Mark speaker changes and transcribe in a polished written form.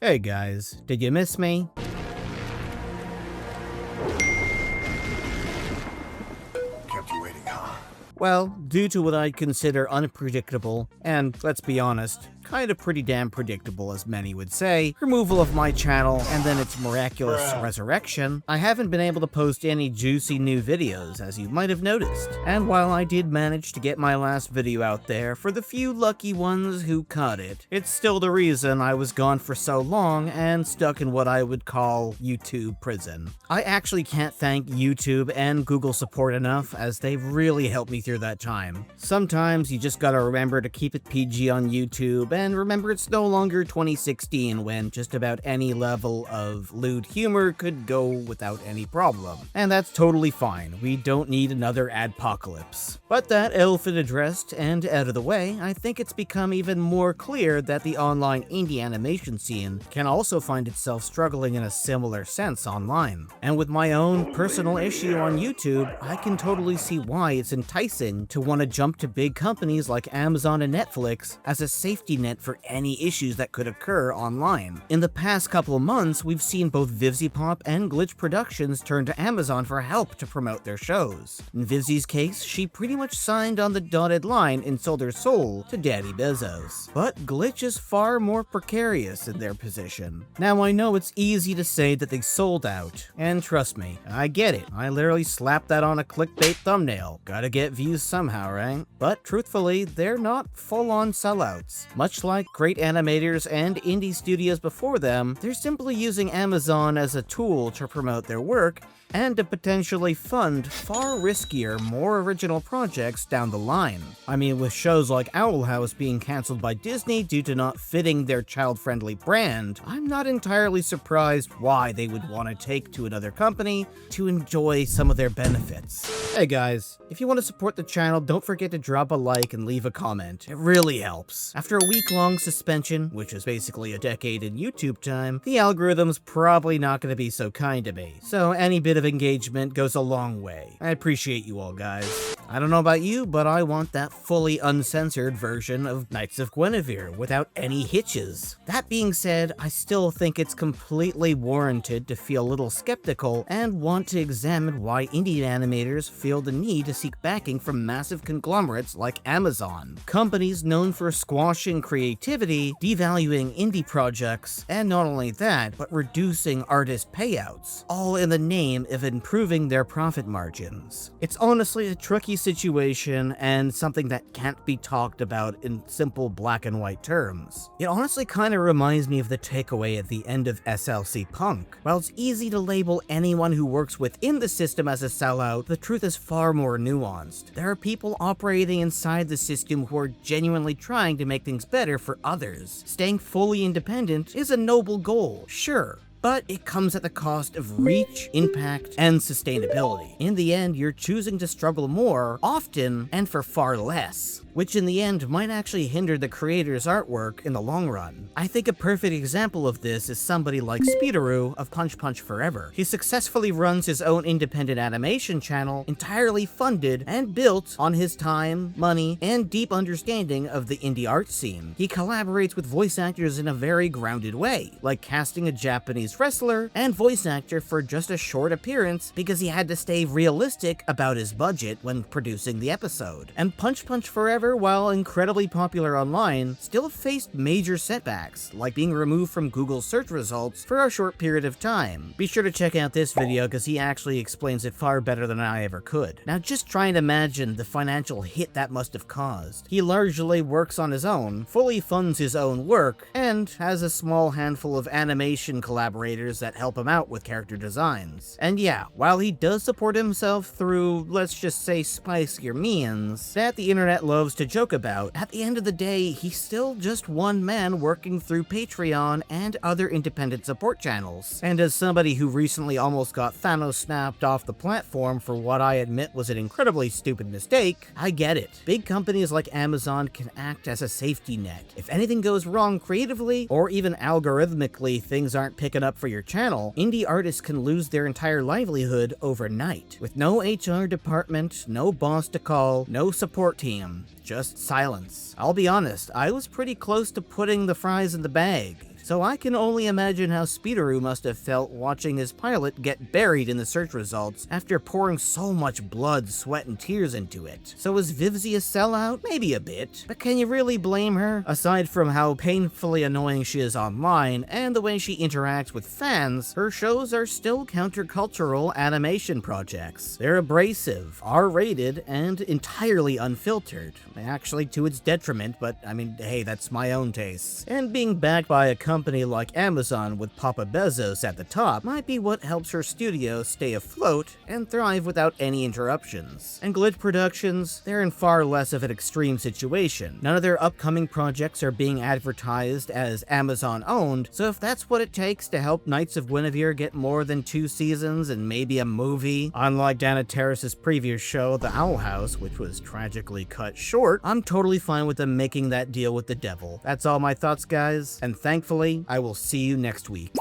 Speaker 1: Hey guys, did you miss me?
Speaker 2: Kept you waiting, huh?
Speaker 1: Well, due to what I'd consider unpredictable, and let's be honest, kind of pretty damn predictable as many would say, removal of my channel and then its miraculous resurrection, I haven't been able to post any juicy new videos, as you might have noticed. And while I did manage to get my last video out there for the few lucky ones who caught it, it's still the reason I was gone for so long and stuck in what I would call YouTube prison. I actually can't thank YouTube and Google support enough, as they've really helped me through that time. Sometimes you just gotta remember to keep it PG on YouTube, and remember it's no longer 2016 when just about any level of lewd humor could go without any problem. And that's totally fine, we don't need another adpocalypse. But that elephant addressed and out of the way, I think it's become even more clear that the online indie animation scene can also find itself struggling in a similar sense online. And with my own personal issue on YouTube, I can totally see why it's enticing to want to jump to big companies like Amazon and Netflix as a safety net for any issues that could occur online. In the past couple of months, we've seen both Vivziepop and Glitch Productions turn to Amazon for help to promote their shows. In Vivzi's case, she pretty much signed on the dotted line and sold her soul to Daddy Bezos. But Glitch is far more precarious in their position. Now I know it's easy to say that they sold out, and trust me, I get it. I literally slapped that on a clickbait thumbnail. Gotta get views somehow, right? But truthfully, they're not full-on sellouts. Much like great animators and indie studios before them, they're simply using Amazon as a tool to promote their work and to potentially fund far riskier, more original projects down the line. I mean, with shows like Owl House being cancelled by Disney due to not fitting their child-friendly brand, I'm not entirely surprised why they would want to take to another company to enjoy some of their benefits. Hey guys, if you want to support the channel, don't forget to drop a like and leave a comment. It really helps. After a week-long suspension, which is basically a decade in YouTube time, the algorithm's probably not going to be so kind to me. So any bit of engagement goes a long way. I appreciate you all, guys. I don't know about you, but I want that fully uncensored version of Knights of Guinevere without any hitches. That being said, I still think it's completely warranted to feel a little skeptical and want to examine why indie animators feel the need to seek backing from massive conglomerates like Amazon. Companies known for squashing creativity, devaluing indie projects, and not only that, but reducing artist payouts, all in the name of improving their profit margins. It's honestly a tricky situation and something that can't be talked about in simple black and white terms. It honestly kind of reminds me of the takeaway at the end of SLC Punk. While it's easy to label anyone who works within the system as a sellout, the truth is far more nuanced. There are people operating inside the system who are genuinely trying to make things better for others. Staying fully independent is a noble goal, sure, but it comes at the cost of reach, impact, and sustainability. In the end, you're choosing to struggle more, often, and for far less, which in the end might actually hinder the creator's artwork in the long run. I think a perfect example of this is somebody like Speederoo of Punch Punch Forever. He successfully runs his own independent animation channel, entirely funded and built on his time, money, and deep understanding of the indie art scene. He collaborates with voice actors in a very grounded way, like casting a Japanese wrestler and voice actor for just a short appearance because he had to stay realistic about his budget when producing the episode. And Punch Punch Forever, while incredibly popular online, still faced major setbacks, like being removed from Google search results for a short period of time. Be sure to check out this video because he actually explains it far better than I ever could. Now just try and imagine the financial hit that must have caused. He largely works on his own, fully funds his own work, and has a small handful of animation collaborators that help him out with character designs. And yeah, while he does support himself through, let's just say, spicier means that the internet loves to joke about, at the end of the day, he's still just one man working through Patreon and other independent support channels. And as somebody who recently almost got Thanos snapped off the platform for what I admit was an incredibly stupid mistake, I get it. Big companies like Amazon can act as a safety net. If anything goes wrong creatively, or even algorithmically things aren't picking up for your channel, indie artists can lose their entire livelihood overnight. With no HR department, no boss to call, no support team, just silence. I'll be honest, I was pretty close to putting the fries in the bag. So I can only imagine how Speederoo must have felt watching his pilot get buried in the search results after pouring so much blood, sweat, and tears into it. So is Vivzie a sellout? Maybe a bit. But can you really blame her? Aside from how painfully annoying she is online and the way she interacts with fans, her shows are still countercultural animation projects. They're abrasive, R-rated, and entirely unfiltered. Actually, to its detriment, but I mean, hey, that's my own taste. And being backed by a company like Amazon with Papa Bezos at the top might be what helps her studio stay afloat and thrive without any interruptions. And Glitch Productions, they're in far less of an extreme situation. None of their upcoming projects are being advertised as Amazon-owned, so if that's what it takes to help Knights of Guinevere get more than 2 seasons and maybe a movie, unlike Animators' previous show, The Owl House, which was tragically cut short, I'm totally fine with them making that deal with the devil. That's all my thoughts, guys, and thankfully, I will see you next week.